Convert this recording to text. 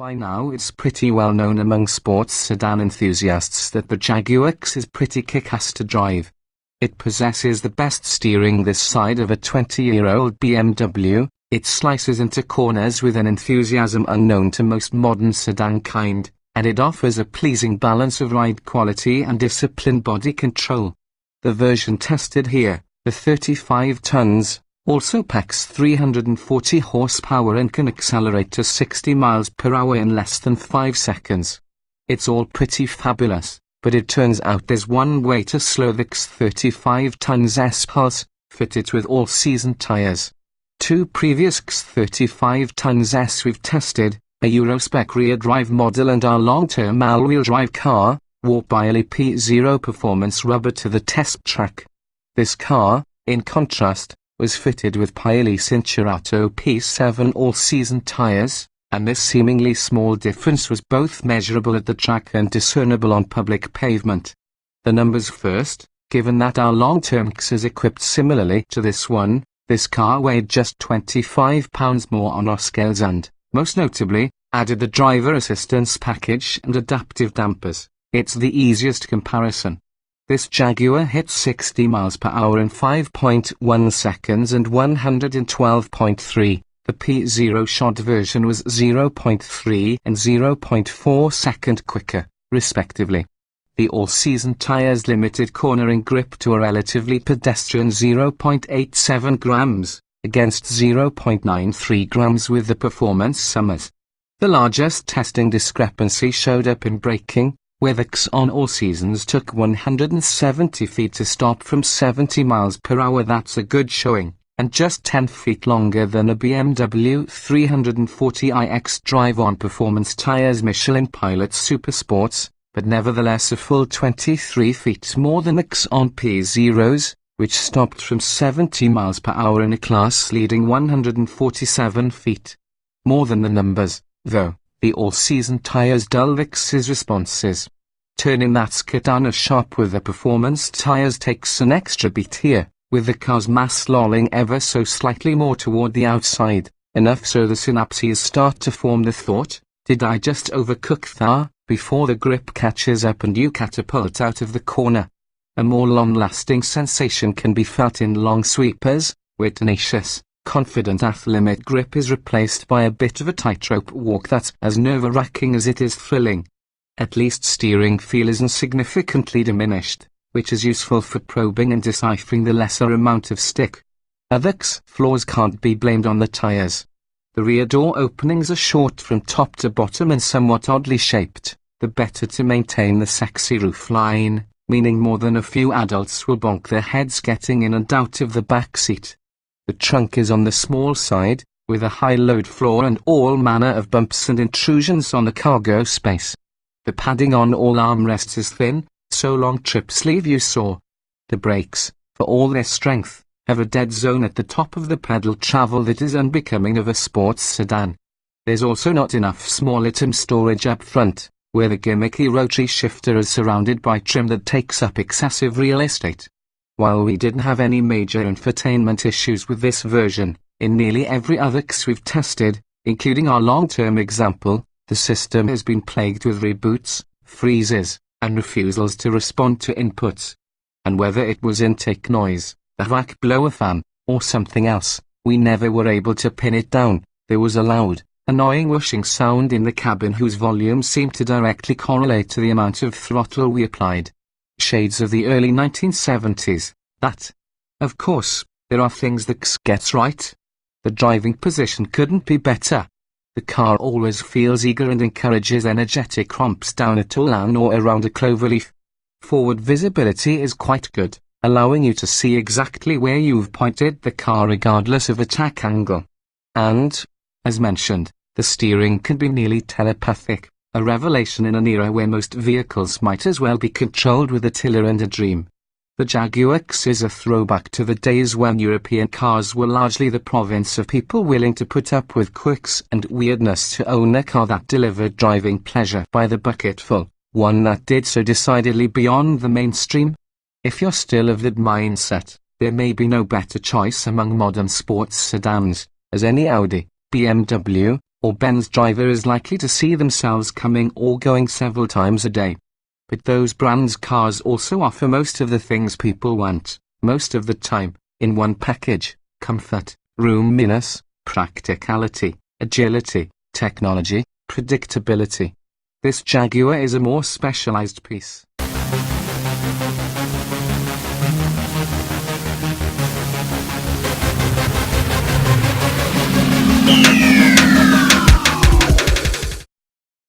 By now it's pretty well known among sports sedan enthusiasts that the Jaguar XE is pretty kick-ass to drive. It possesses the best steering this side of a 20-year-old BMW, it slices into corners with an enthusiasm unknown to most modern sedan kind, and it offers a pleasing balance of ride quality and disciplined body control. The version tested here, the 35 tons, also packs 340 horsepower and can accelerate to 60 miles per hour in less than 5 seconds. It's all pretty fabulous, but it turns out there's one way to slow the XE 35 tons S-Pulse, fitted with all-season tires. Two previous XE 35 tons S we've tested, a Euro-spec rear-drive model and our long-term all-wheel drive car, warped by LP0 performance rubber to the test track. This car, in contrast, was fitted with Pirelli Cinturato P7 all-season tires, and this seemingly small difference was both measurable at the track and discernible on public pavement. The numbers first, given that our long-term XE is equipped similarly to this one, this car weighed just 25 pounds more on our scales and, most notably, added the driver assistance package and adaptive dampers. It's the easiest comparison. This Jaguar hit 60 miles per hour in 5.1 seconds and 112.3. The P0 shod version was 0.3 and 0.4 second quicker, respectively. The all-season tires limited cornering grip to a relatively pedestrian 0.87 grams, against 0.93 grams with the Performance Summers. The largest testing discrepancy showed up in braking, where the XE on all seasons took 170 feet to stop from 70 miles per hour. That's a good showing, and just 10 feet longer than a BMW 340iX drive on performance tires Michelin Pilot Supersports, but nevertheless a full 23 feet more than the XE on P0s, which stopped from 70 miles per hour in a class-leading 147 feet. More than the numbers, though, the all-season tires dull the XE's responses. Turning that sedan sharp with the performance tires takes an extra beat here, with the car's mass lolling ever so slightly more toward the outside, enough so the synapses start to form the thought, did I just overcook that, before the grip catches up and you catapult out of the corner. A more long-lasting sensation can be felt in long sweepers, where tenacious, confident ath-limit grip is replaced by a bit of a tightrope walk that's as nerve-wracking as it is thrilling. At least steering feel isn't significantly diminished, which is useful for probing and deciphering the lesser amount of stick. Other XE flaws can't be blamed on the tires. The rear door openings are short from top to bottom and somewhat oddly shaped, the better to maintain the sexy roofline, meaning more than a few adults will bonk their heads getting in and out of the back seat. The trunk is on the small side, with a high load floor and all manner of bumps and intrusions on the cargo space. The padding on all armrests is thin, so long trip sleeve you saw. The brakes, for all their strength, have a dead zone at the top of the pedal travel that is unbecoming of a sports sedan. There's also not enough small item storage up front, where the gimmicky rotary shifter is surrounded by trim that takes up excessive real estate. While we didn't have any major infotainment issues with this version, in nearly every other XE we've tested, including our long-term example, the system has been plagued with reboots, freezes, and refusals to respond to inputs. And whether it was intake noise, the vac blower fan, or something else, we never were able to pin it down. There was a loud, annoying whooshing sound in the cabin whose volume seemed to directly correlate to the amount of throttle we applied. Shades of the early 1970s, that. Of course, there are things the XE gets right. The driving position couldn't be better. The car always feels eager and encourages energetic romps down a tall lane or around a cloverleaf. Forward visibility is quite good, allowing you to see exactly where you've pointed the car regardless of attack angle. And, as mentioned, the steering can be nearly telepathic, a revelation in an era where most vehicles might as well be controlled with a tiller and a dream. The Jaguar XE is a throwback to the days when European cars were largely the province of people willing to put up with quirks and weirdness to own a car that delivered driving pleasure by the bucketful, one that did so decidedly beyond the mainstream. If you're still of that mindset, there may be no better choice among modern sports sedans, as any Audi, BMW, or Benz driver is likely to see themselves coming or going several times a day. But those brands' cars also offer most of the things people want, most of the time, in one package: comfort, roominess, practicality, agility, technology, predictability. This Jaguar is a more specialized piece.